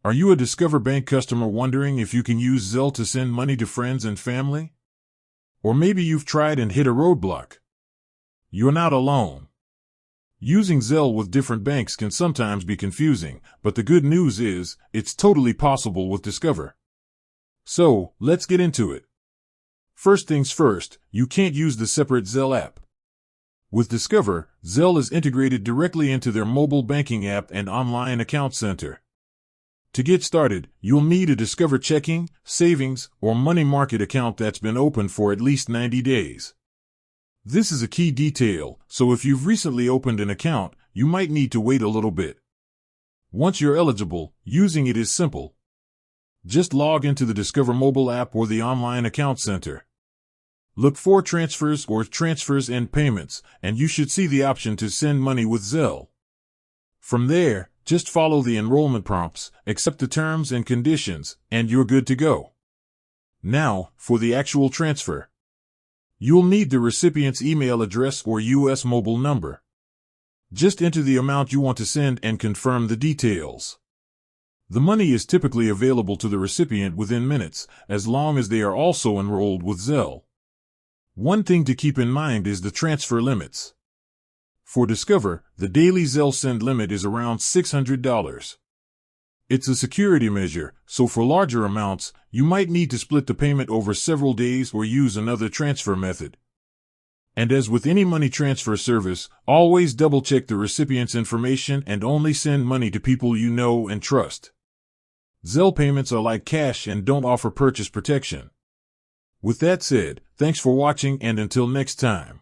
Are you a Discover Bank customer wondering if you can use Zelle to send money to friends and family? Or maybe you've tried and hit a roadblock. You're not alone. Using Zelle with different banks can sometimes be confusing, but the good news is, it's totally possible with Discover. So, let's get into it. First things first, you can't use the separate Zelle app. With Discover, Zelle is integrated directly into their mobile banking app and online account center. To get started, you'll need a Discover checking, savings, or money market account that's been open for at least 90 days. This is a key detail, so if you've recently opened an account, you might need to wait a little bit. Once you're eligible, using it is simple. Just log into the Discover mobile app or the online account center. Look for transfers or transfers and payments, and you should see the option to send money with Zelle. From there, just follow the enrollment prompts, accept the terms and conditions, and you're good to go. Now, for the actual transfer. You'll need the recipient's email address or U.S. mobile number. Just enter the amount you want to send and confirm the details. The money is typically available to the recipient within minutes, as long as they are also enrolled with Zelle. One thing to keep in mind is the transfer limits. For Discover, the daily Zelle send limit is around $600. It's a security measure, so for larger amounts, you might need to split the payment over several days or use another transfer method. And as with any money transfer service, always double-check the recipient's information and only send money to people you know and trust. Zelle payments are like cash and don't offer purchase protection. With that said, thanks for watching and until next time.